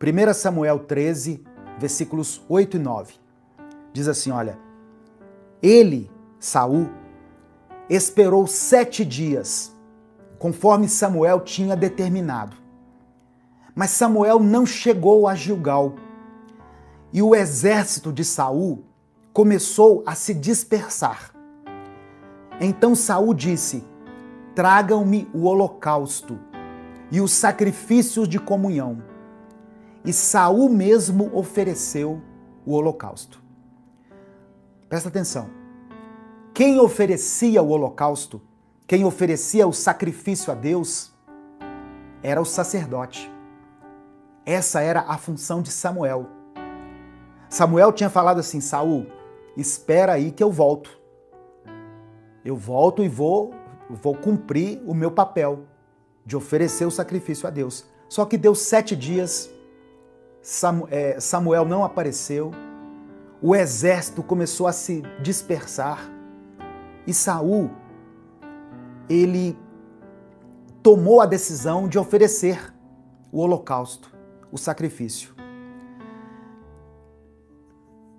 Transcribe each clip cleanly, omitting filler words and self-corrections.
1 Samuel 13, versículos 8 e 9. Diz assim, olha, ele, Saul, esperou 7 dias, conforme Samuel tinha determinado. Mas Samuel não chegou a Gilgal, e o exército de Saul começou a se dispersar. Então Saul disse, tragam-me o holocausto e os sacrifícios de comunhão. E Saul mesmo ofereceu o holocausto. Presta atenção. Quem oferecia o holocausto, quem oferecia o sacrifício a Deus, era o sacerdote. Essa era a função de Samuel. Samuel tinha falado assim, Saul, espera aí que eu volto. Eu volto e vou cumprir o meu papel de oferecer o sacrifício a Deus. Só que deu 7 dias, Samuel não apareceu, o exército começou a se dispersar e Saul, ele tomou a decisão de oferecer o holocausto, o sacrifício.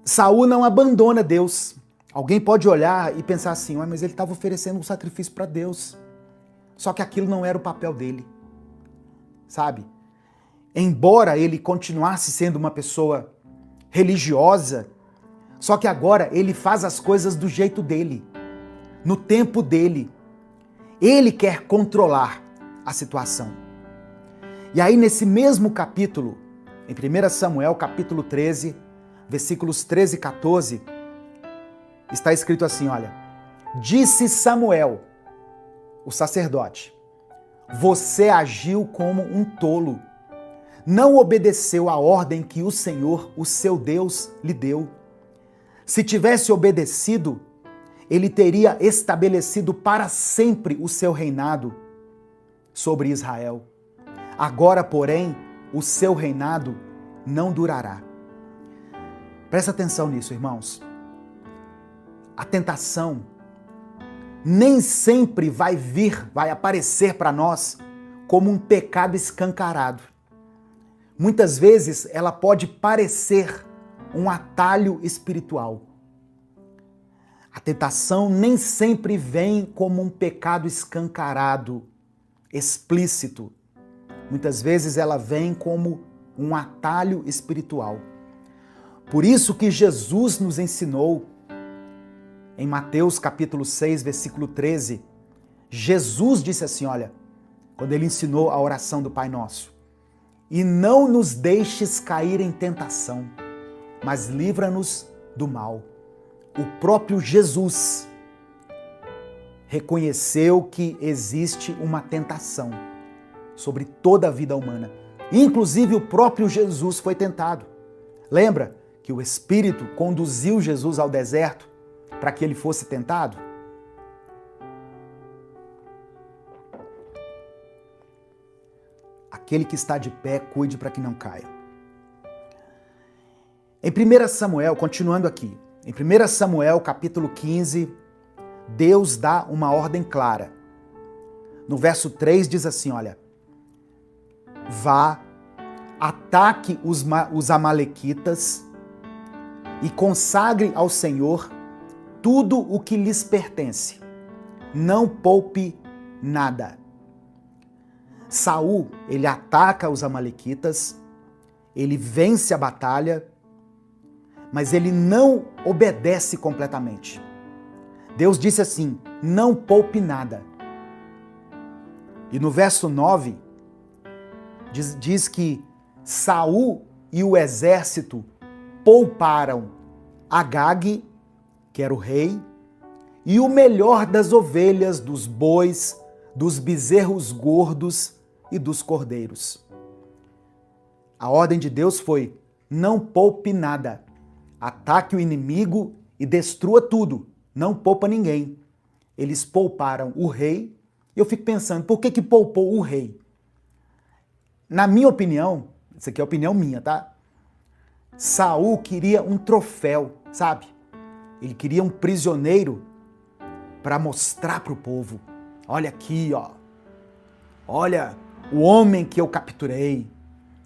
Saul não abandona Deus. Alguém pode olhar e pensar assim, mas ele estava oferecendo um sacrifício para Deus. Só que aquilo não era o papel dele, sabe? Embora ele continuasse sendo uma pessoa religiosa, só que agora ele faz as coisas do jeito dele, no tempo dele. Ele quer controlar a situação. E aí nesse mesmo capítulo, em 1 Samuel capítulo 13, versículos 13 e 14, está escrito assim, olha, disse Samuel, o sacerdote, você agiu como um tolo, não obedeceu a ordem que o Senhor, o seu Deus, lhe deu. Se tivesse obedecido, ele teria estabelecido para sempre o seu reinado sobre Israel. Agora, porém, o seu reinado não durará. Presta atenção nisso, irmãos. A tentação nem sempre vai aparecer para nós como um pecado escancarado. Muitas vezes ela pode parecer um atalho espiritual. A tentação nem sempre vem como um pecado escancarado, explícito. Muitas vezes ela vem como um atalho espiritual. Por isso que Jesus nos ensinou, em Mateus capítulo 6, versículo 13, Jesus disse assim, olha, quando ele ensinou a oração do Pai Nosso, e não nos deixes cair em tentação, mas livra-nos do mal. O próprio Jesus reconheceu que existe uma tentação sobre toda a vida humana. Inclusive o próprio Jesus foi tentado. Lembra que o Espírito conduziu Jesus ao deserto para que ele fosse tentado? Aquele que está de pé, cuide para que não caia. Em 1 Samuel, continuando aqui, em 1 Samuel capítulo 15, Deus dá uma ordem clara. No verso 3 diz assim, olha, vá, ataque os amalequitas e consagre ao Senhor tudo o que lhes pertence. Não poupe nada. Saul, ele ataca os amalequitas, ele vence a batalha, mas ele não obedece completamente. Deus disse assim, não poupe nada. E no verso 9, diz que Saul e o exército pouparam Agag, que era o rei, e o melhor das ovelhas, dos bois, dos bezerros gordos e dos cordeiros. A ordem de Deus foi, não poupe nada. Ataque o inimigo e destrua tudo. Não poupa ninguém. Eles pouparam o rei. Eu fico pensando, por que poupou o rei? Na minha opinião, isso aqui é a opinião minha, tá? Saul queria um troféu, sabe? Ele queria um prisioneiro para mostrar para o povo. Olha aqui, ó. Olha o homem que eu capturei.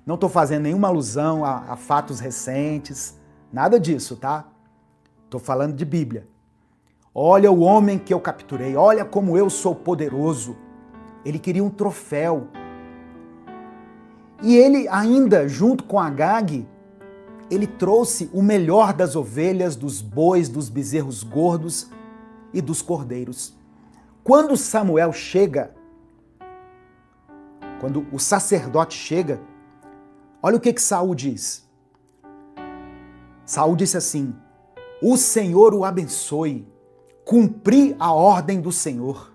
Não estou fazendo nenhuma alusão a fatos recentes, nada disso, tá? Estou falando de Bíblia. Olha o homem que eu capturei, olha como eu sou poderoso. Ele queria um troféu. E ele ainda, junto com Agag, ele trouxe o melhor das ovelhas, dos bois, dos bezerros gordos e dos cordeiros. Quando Samuel chega, quando o sacerdote chega, olha o que Saul diz. Saul disse assim: o Senhor o abençoe, cumpri a ordem do Senhor.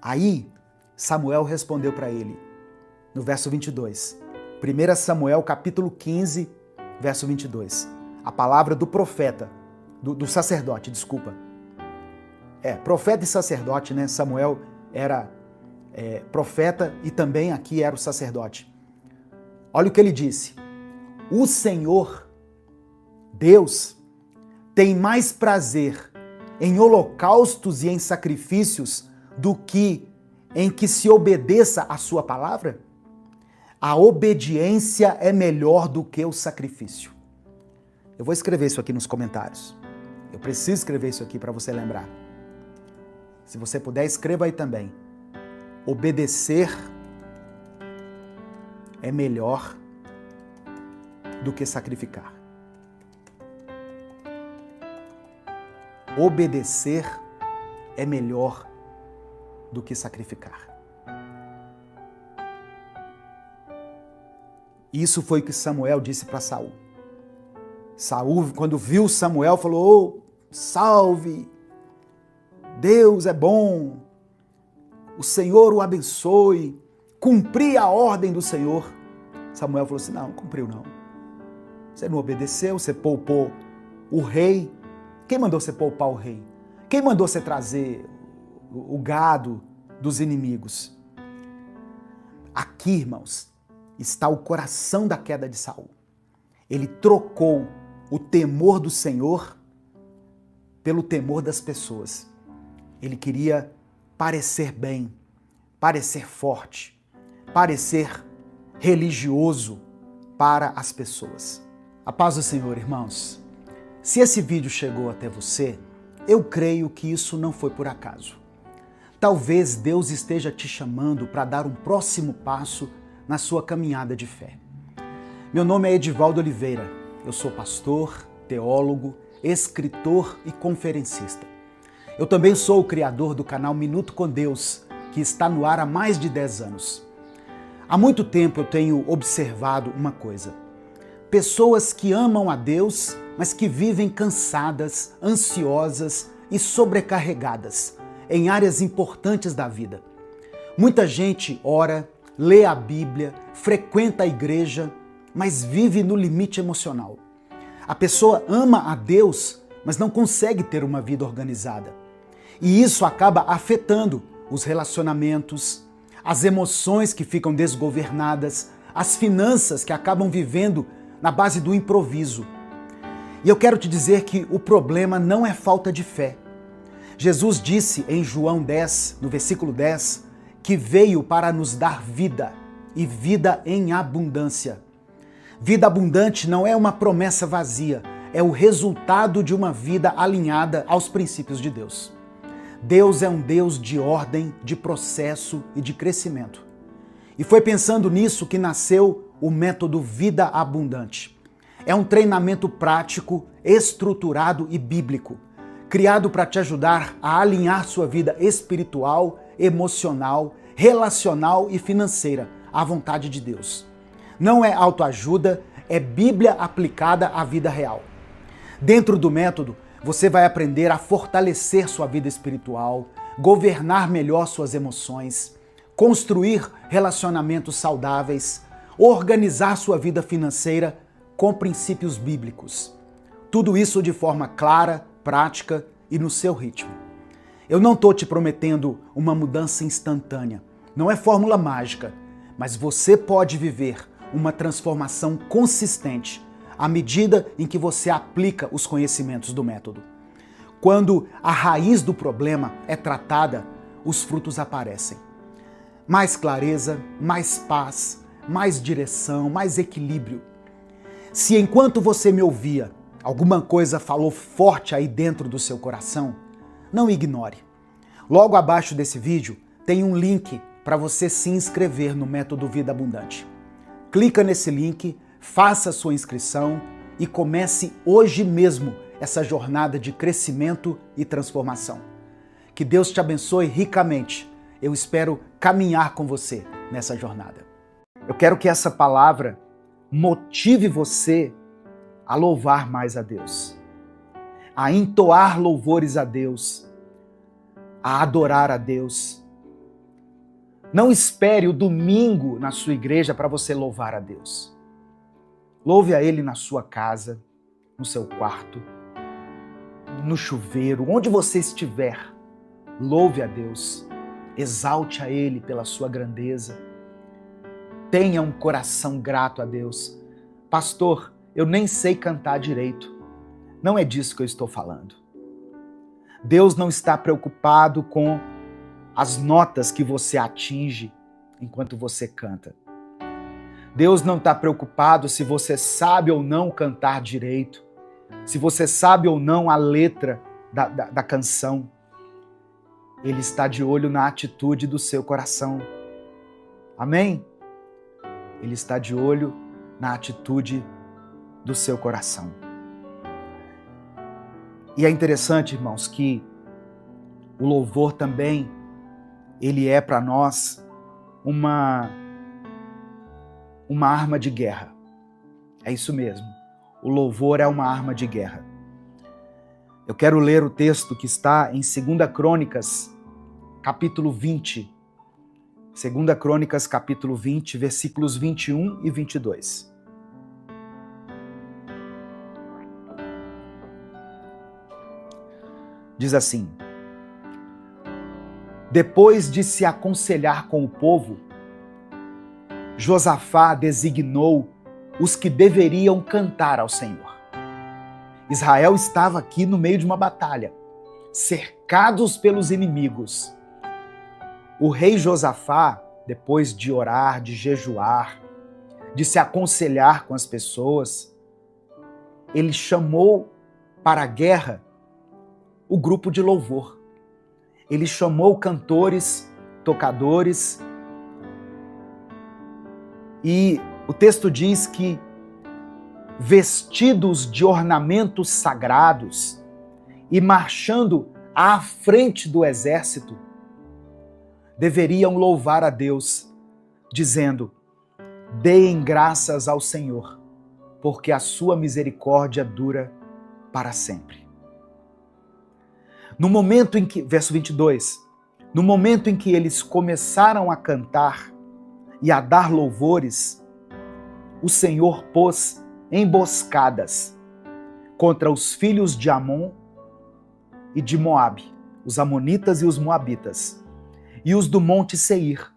Aí Samuel respondeu para ele, no verso 22. 1 Samuel capítulo 15, verso 22. A palavra do profeta, do sacerdote, desculpa. Profeta e sacerdote, né? Samuel era profeta e também aqui era o sacerdote. Olha o que ele disse. O Senhor, Deus, tem mais prazer em holocaustos e em sacrifícios do que em que se obedeça a sua palavra? A obediência é melhor do que o sacrifício. Eu vou escrever isso aqui nos comentários. Eu preciso escrever isso aqui para você lembrar. Se você puder, escreva aí também. Obedecer é melhor do que sacrificar. Obedecer é melhor do que sacrificar. Isso foi o que Samuel disse para Saul. Saul, quando viu Samuel, falou: salve, Deus é bom, o Senhor o abençoe, cumpri a ordem do Senhor. Samuel falou assim: não cumpriu não. Você não obedeceu, você poupou o rei. Quem mandou você poupar o rei? Quem mandou você trazer o gado dos inimigos? Aqui, irmãos, está o coração da queda de Saul. Ele trocou o temor do Senhor pelo temor das pessoas. Ele queria parecer bem, parecer forte, parecer religioso para as pessoas. A paz do Senhor, irmãos. Se esse vídeo chegou até você, eu creio que isso não foi por acaso. Talvez Deus esteja te chamando para dar um próximo passo na sua caminhada de fé. Meu nome é Edivaldo Oliveira, eu sou pastor, teólogo, escritor e conferencista. Eu também sou o criador do canal Minuto com Deus, que está no ar há mais de 10 anos. Há muito tempo eu tenho observado uma coisa. Pessoas que amam a Deus, mas que vivem cansadas, ansiosas e sobrecarregadas em áreas importantes da vida. Muita gente ora, lê a Bíblia, frequenta a igreja, mas vive no limite emocional. A pessoa ama a Deus, mas não consegue ter uma vida organizada. E isso acaba afetando os relacionamentos, as emoções que ficam desgovernadas, as finanças que acabam vivendo na base do improviso. E eu quero te dizer que o problema não é falta de fé. Jesus disse em João 10, no versículo 10, que veio para nos dar vida e vida em abundância. Vida abundante não é uma promessa vazia, é o resultado de uma vida alinhada aos princípios de Deus. Deus é um Deus de ordem, de processo e de crescimento. E foi pensando nisso que nasceu o método Vida Abundante. É um treinamento prático, estruturado e bíblico, criado para te ajudar a alinhar sua vida espiritual, emocional, relacional e financeira à vontade de Deus. Não é autoajuda, é Bíblia aplicada à vida real. Dentro do método, você vai aprender a fortalecer sua vida espiritual, governar melhor suas emoções, construir relacionamentos saudáveis, organizar sua vida financeira com princípios bíblicos. Tudo isso de forma clara, prática e no seu ritmo. Eu não estou te prometendo uma mudança instantânea, não é fórmula mágica, mas você pode viver uma transformação consistente à medida em que você aplica os conhecimentos do método. Quando a raiz do problema é tratada, os frutos aparecem. Mais clareza, mais paz, mais direção, mais equilíbrio. Se enquanto você me ouvia, alguma coisa falou forte aí dentro do seu coração, não ignore. Logo abaixo desse vídeo tem um link para você se inscrever no Método Vida Abundante. Clica nesse link, faça sua inscrição e comece hoje mesmo essa jornada de crescimento e transformação. Que Deus te abençoe ricamente. Eu espero caminhar com você nessa jornada. Eu quero que essa palavra motive você a louvar mais a Deus, a entoar louvores a Deus, a adorar a Deus. Não espere o domingo na sua igreja para você louvar a Deus. Louve a Ele na sua casa, no seu quarto, no chuveiro, onde você estiver. Louve a Deus, exalte a Ele pela sua grandeza. Tenha um coração grato a Deus. Pastor, eu nem sei cantar direito. Não é disso que eu estou falando. Deus não está preocupado com as notas que você atinge enquanto você canta. Deus não está preocupado se você sabe ou não cantar direito, se você sabe ou não a letra da canção. Ele está de olho na atitude do seu coração. Amém? Ele está de olho na atitude do seu coração. E é interessante, irmãos, que o louvor também, ele é para nós uma arma de guerra. É isso mesmo. O louvor é uma arma de guerra. Eu quero ler o texto que está em 2 Crônicas, capítulo 20. 2 Crônicas, capítulo 20, versículos 21 e 22. Diz assim: depois de se aconselhar com o povo, Josafá designou os que deveriam cantar ao Senhor. Israel estava aqui no meio de uma batalha, cercados pelos inimigos. O rei Josafá, depois de orar, de jejuar, de se aconselhar com as pessoas, ele chamou para a guerra o grupo de louvor. Ele chamou cantores, tocadores, e o texto diz que, vestidos de ornamentos sagrados e marchando à frente do exército, deveriam louvar a Deus, dizendo: deem graças ao Senhor, porque a sua misericórdia dura para sempre. No momento em que, verso 22, no momento em que eles começaram a cantar e a dar louvores, o Senhor pôs emboscadas contra os filhos de Amon e de Moabe, os amonitas e os moabitas, e os do monte Seir,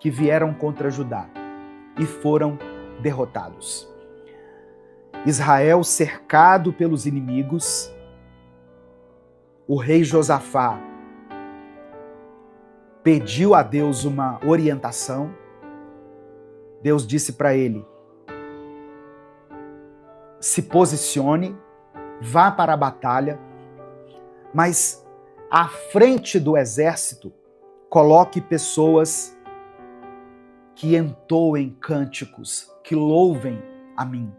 que vieram contra Judá, e foram derrotados. Israel cercado pelos inimigos, o rei Josafá pediu a Deus uma orientação. Deus disse para ele: se posicione, vá para a batalha, mas à frente do exército, coloque pessoas que entoem cânticos, que louvem a mim.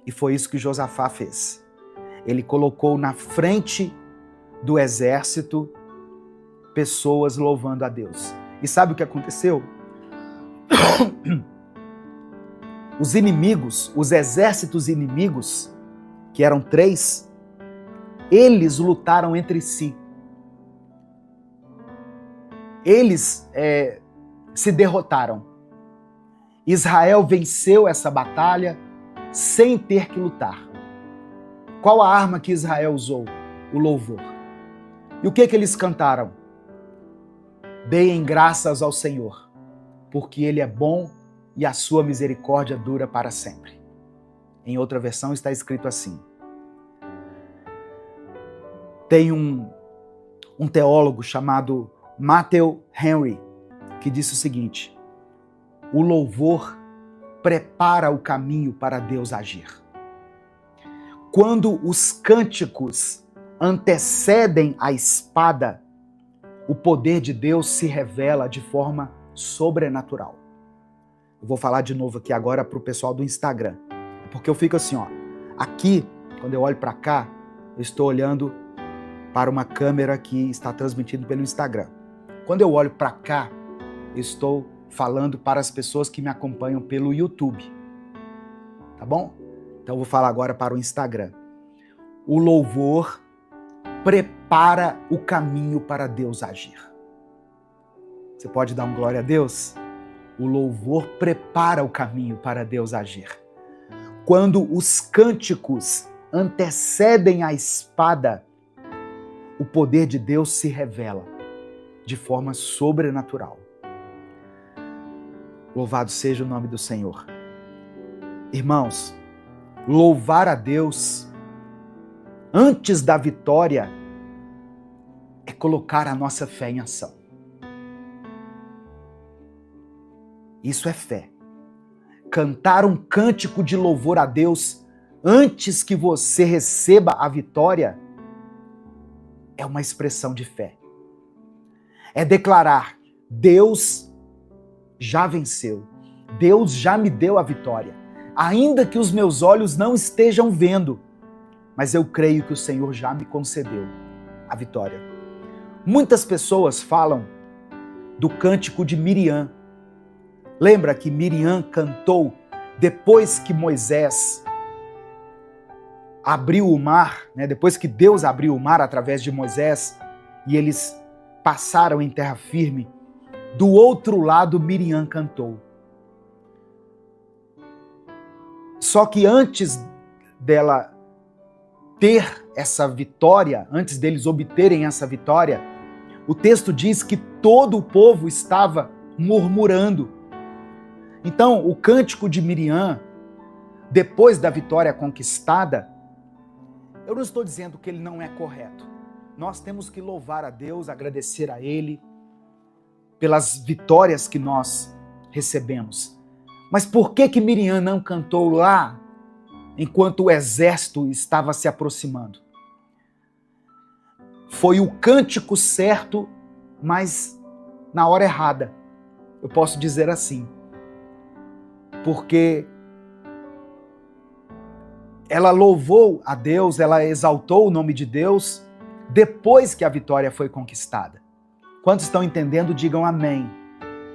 E foi isso que Josafá fez. Ele colocou na frente do exército pessoas louvando a Deus. E sabe o que aconteceu? Os inimigos, os exércitos inimigos, que eram 3, eles lutaram entre si. Eles se derrotaram. Israel venceu essa batalha sem ter que lutar. Qual a arma que Israel usou? O louvor. E o que eles cantaram? Deem graças ao Senhor, porque Ele é bom e a sua misericórdia dura para sempre. Em outra versão está escrito assim. Tem um teólogo chamado Matthew Henry que disse o seguinte: o louvor prepara o caminho para Deus agir. Quando os cânticos antecedem a espada, o poder de Deus se revela de forma sobrenatural. Eu vou falar de novo aqui agora para o pessoal do Instagram, porque eu fico assim, ó. Aqui, quando eu olho para cá, eu estou olhando para uma câmera que está transmitindo pelo Instagram. Quando eu olho para cá, eu estou falando para as pessoas que me acompanham pelo YouTube. Tá bom? Então eu vou falar agora para o Instagram. O louvor prepara o caminho para Deus agir. Você pode dar um glória a Deus? O louvor prepara o caminho para Deus agir. Quando os cânticos antecedem a espada, o poder de Deus se revela de forma sobrenatural. Louvado seja o nome do Senhor. Irmãos, louvar a Deus antes da vitória é colocar a nossa fé em ação. Isso é fé. Cantar um cântico de louvor a Deus antes que você receba a vitória é uma expressão de fé. É declarar: Deus já venceu. Deus já me deu a vitória. Ainda que os meus olhos não estejam vendo, mas eu creio que o Senhor já me concedeu a vitória. Muitas pessoas falam do cântico de Miriam. Lembra que Miriam cantou depois que Moisés abriu o mar, né? Depois que Deus abriu o mar através de Moisés e eles passaram em terra firme, do outro lado Miriam cantou. Só que antes dela ter essa vitória, antes deles obterem essa vitória, o texto diz que todo o povo estava murmurando. Então, o cântico de Miriam, depois da vitória conquistada, eu não estou dizendo que ele não é correto. Nós temos que louvar a Deus, agradecer a Ele pelas vitórias que nós recebemos. Mas por que Miriam não cantou lá enquanto o exército estava se aproximando? Foi o cântico certo, mas na hora errada. Eu posso dizer assim. Porque ela louvou a Deus, ela exaltou o nome de Deus depois que a vitória foi conquistada. Quantos estão entendendo, digam amém.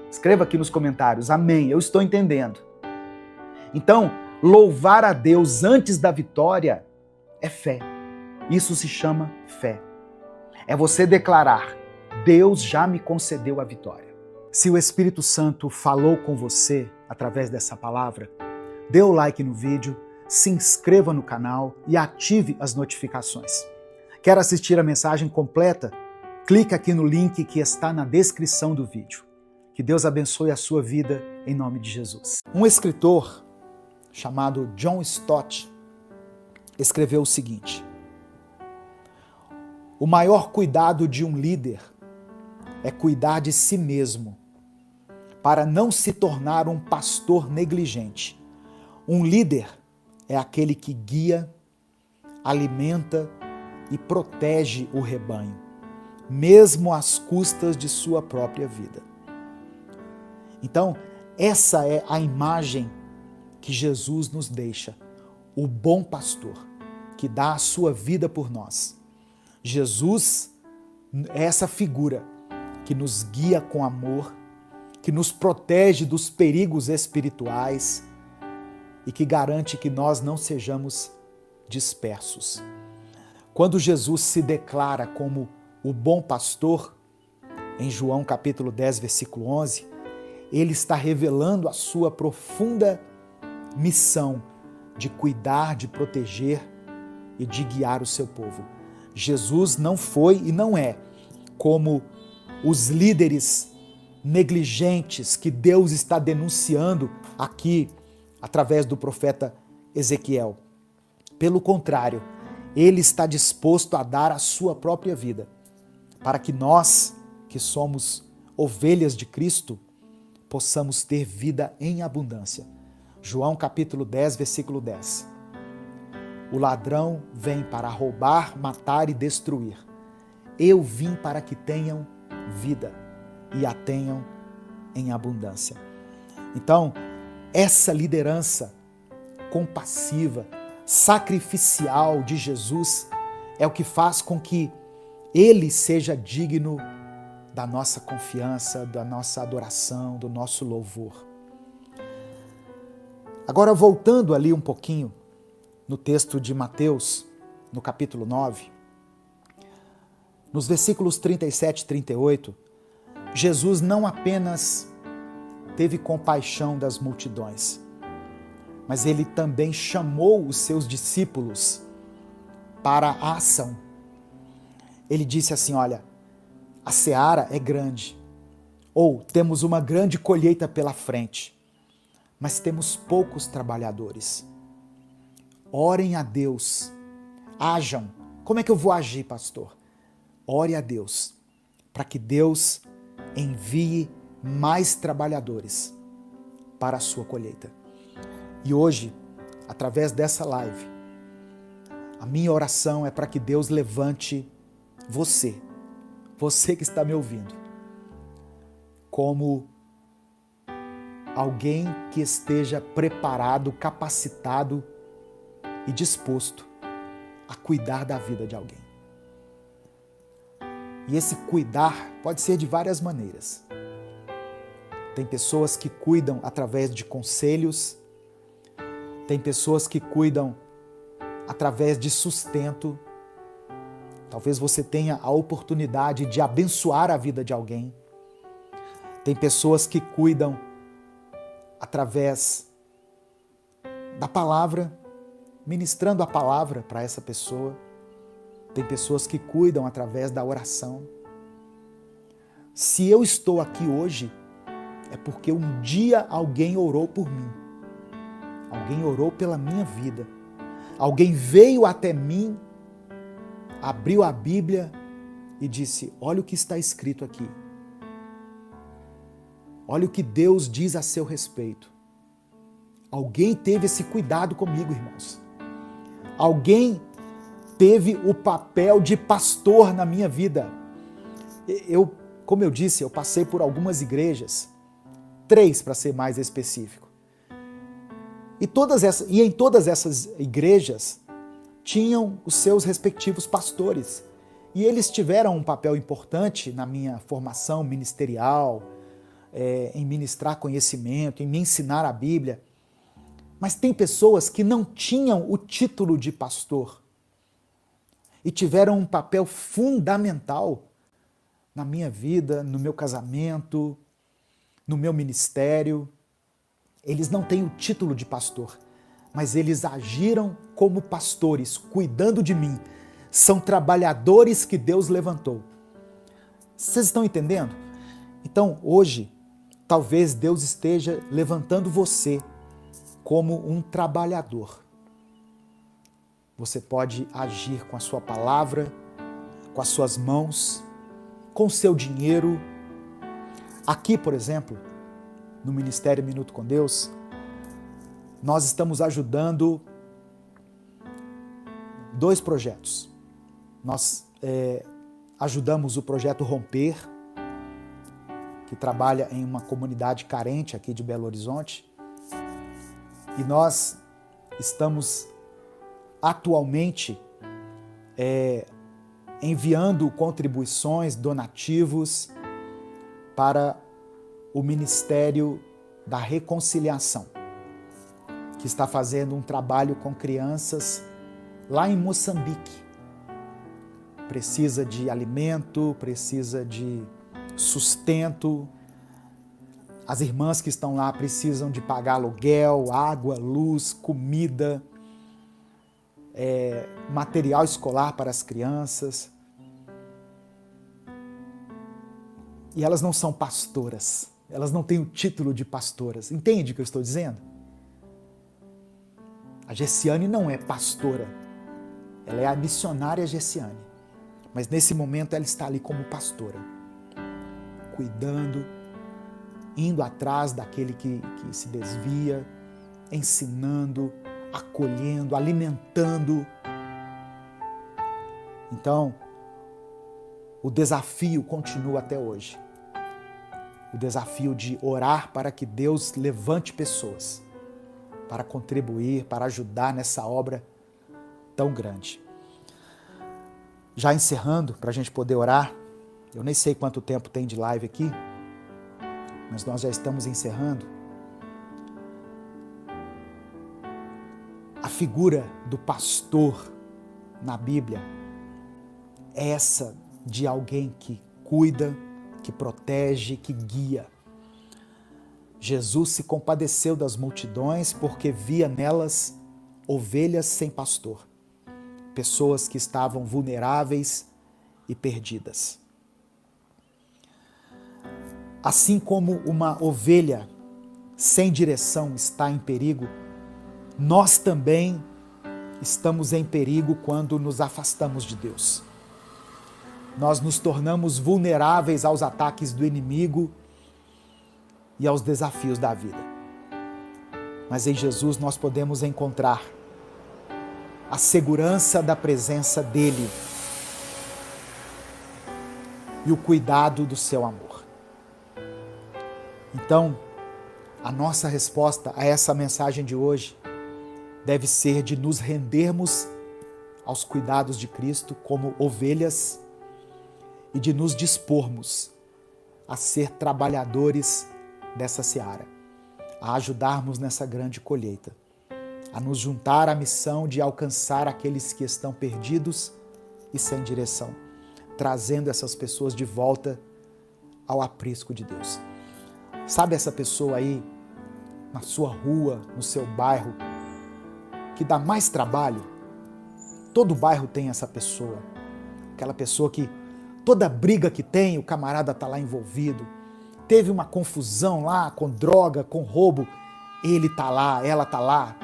Escreva aqui nos comentários, amém, eu estou entendendo. Então, louvar a Deus antes da vitória é fé. Isso se chama fé. É você declarar: Deus já me concedeu a vitória. Se o Espírito Santo falou com você através dessa palavra, dê o like no vídeo, se inscreva no canal e ative as notificações. Quer assistir a mensagem completa? Clique aqui no link que está na descrição do vídeo. Que Deus abençoe a sua vida em nome de Jesus. Um escritor chamado John Stott escreveu o seguinte: o maior cuidado de um líder é cuidar de si mesmo, para não se tornar um pastor negligente. Um líder é aquele que guia, alimenta e protege o rebanho, mesmo às custas de sua própria vida. Então, essa é a imagem que Jesus nos deixa, o bom pastor, que dá a sua vida por nós. Jesus é essa figura que nos guia com amor, que nos protege dos perigos espirituais e que garante que nós não sejamos dispersos. Quando Jesus se declara como o bom pastor, em João capítulo 10, versículo 11, ele está revelando a sua profunda missão de cuidar, de proteger e de guiar o seu povo. Jesus não foi e não é como os líderes negligentes que Deus está denunciando aqui através do profeta Ezequiel. Pelo contrário, ele está disposto a dar a sua própria vida para que nós, que somos ovelhas de Cristo, possamos ter vida em abundância. João capítulo 10, versículo 10. O ladrão vem para roubar, matar e destruir. Eu vim para que tenham vida e a tenham em abundância. Então, essa liderança compassiva, sacrificial de Jesus é o que faz com que ele seja digno da nossa confiança, da nossa adoração, do nosso louvor. Agora, voltando ali um pouquinho no texto de Mateus, no capítulo 9, nos versículos 37 e 38, Jesus não apenas teve compaixão das multidões, mas ele também chamou os seus discípulos para a ação. Ele disse assim, olha, a seara é grande, ou temos uma grande colheita pela frente, mas temos poucos trabalhadores. Orem a Deus, ajam. Como é que eu vou agir, pastor? Ore a Deus, para que Deus envie mais trabalhadores para a sua colheita. E hoje, através dessa live, a minha oração é para que Deus levante você que está me ouvindo, como alguém que esteja preparado, capacitado e disposto a cuidar da vida de alguém. E esse cuidar pode ser de várias maneiras. Tem pessoas que cuidam através de conselhos, tem pessoas que cuidam através de sustento. Talvez você tenha a oportunidade de abençoar a vida de alguém. Tem pessoas que cuidam através da palavra, ministrando a palavra para essa pessoa. Tem pessoas que cuidam através da oração. Se eu estou aqui hoje, é porque um dia alguém orou por mim. Alguém orou pela minha vida. Alguém veio até mim, abriu a Bíblia e disse, olha o que está escrito aqui. Olha o que Deus diz a seu respeito. Alguém teve esse cuidado comigo, irmãos. Alguém teve o papel de pastor na minha vida. Como eu disse, eu passei por algumas igrejas, 3 para ser mais específico. E em todas essas igrejas tinham os seus respectivos pastores. E eles tiveram um papel importante na minha formação ministerial, em ministrar conhecimento, em me ensinar a Bíblia. Mas tem pessoas que não tinham o título de pastor e tiveram um papel fundamental na minha vida, no meu casamento, no meu ministério. Eles não têm o título de pastor, mas eles agiram como pastores, cuidando de mim. São trabalhadores que Deus levantou. Vocês estão entendendo? Então, hoje, talvez Deus esteja levantando você como um trabalhador. Você pode agir com a sua palavra, com as suas mãos, com o seu dinheiro. Aqui, por exemplo, no Ministério Minuto com Deus, nós estamos ajudando 2 projetos. Nós ajudamos o projeto Romper, que trabalha em uma comunidade carente aqui de Belo Horizonte, e nós estamos atualmente enviando contribuições, donativos para o Ministério da Reconciliação, que está fazendo um trabalho com crianças lá em Moçambique. Precisa de alimento, precisa de sustento. As irmãs que estão lá precisam de pagar aluguel, água, luz, comida, material escolar para as crianças. E elas não são pastoras. Elas não têm o título de pastoras. Entende o que eu estou dizendo? A Gessiane não é pastora. Ela é a missionária Gessiane. Mas nesse momento ela está ali como pastora. Cuidando, indo atrás daquele que se desvia, ensinando, acolhendo, alimentando. Então, o desafio continua até hoje. O desafio de orar para que Deus levante pessoas para contribuir, para ajudar nessa obra tão grande. Já encerrando, para a gente poder orar, eu nem sei quanto tempo tem de live aqui, mas nós já estamos encerrando. A figura do pastor na Bíblia é essa de alguém que cuida, que protege, que guia. Jesus se compadeceu das multidões porque via nelas ovelhas sem pastor, pessoas que estavam vulneráveis e perdidas. Assim como uma ovelha sem direção está em perigo, nós também estamos em perigo quando nos afastamos de Deus. Nós nos tornamos vulneráveis aos ataques do inimigo e aos desafios da vida. Mas em Jesus nós podemos encontrar a segurança da presença dele e o cuidado do seu amor. Então, a nossa resposta a essa mensagem de hoje deve ser de nos rendermos aos cuidados de Cristo como ovelhas e de nos dispormos a ser trabalhadores dessa seara, a ajudarmos nessa grande colheita, a nos juntar à missão de alcançar aqueles que estão perdidos e sem direção, trazendo essas pessoas de volta ao aprisco de Deus. Sabe essa pessoa aí, na sua rua, no seu bairro, que dá mais trabalho? Todo bairro tem essa pessoa. Aquela pessoa que toda briga que tem, o camarada está lá envolvido. Teve uma confusão lá com droga, com roubo, ele está lá, ela está lá.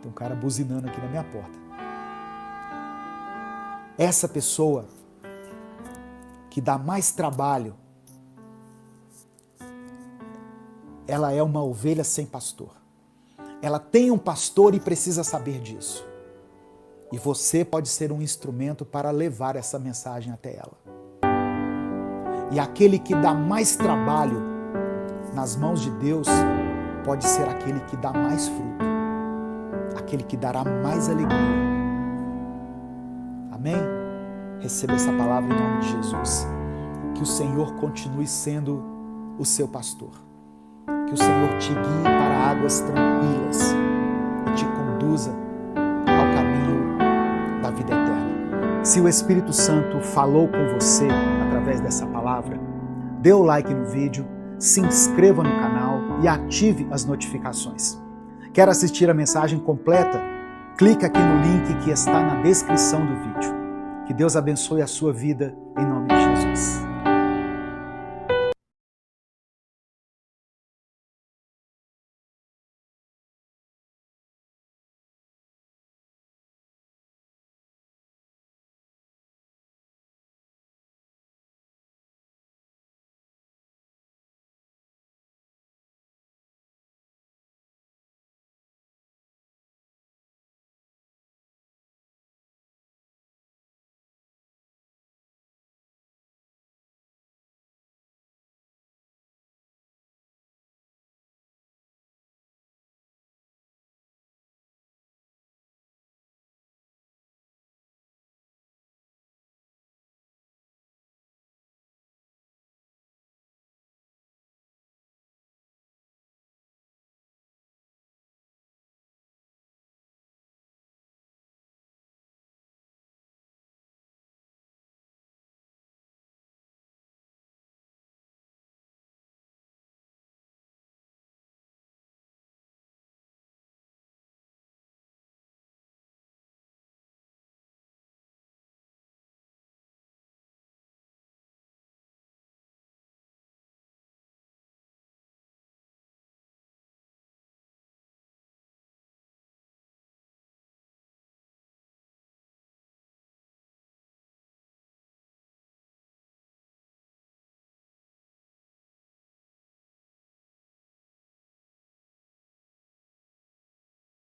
Tem um cara buzinando aqui na minha porta. Essa pessoa que dá mais trabalho, ela é uma ovelha sem pastor. Ela tem um pastor e precisa saber disso. E você pode ser um instrumento para levar essa mensagem até ela. E aquele que dá mais trabalho nas mãos de Deus pode ser aquele que dá mais fruto, aquele que dará mais alegria. Amém? Receba essa palavra em nome de Jesus. Que o Senhor continue sendo o seu pastor. Que o Senhor te guie para águas tranquilas e te conduza ao caminho da vida eterna. Se o Espírito Santo falou com você através dessa palavra, dê o like no vídeo, se inscreva no canal e ative as notificações. Quer assistir a mensagem completa? Clique aqui no link que está na descrição do vídeo. Que Deus abençoe a sua vida em nome de Jesus.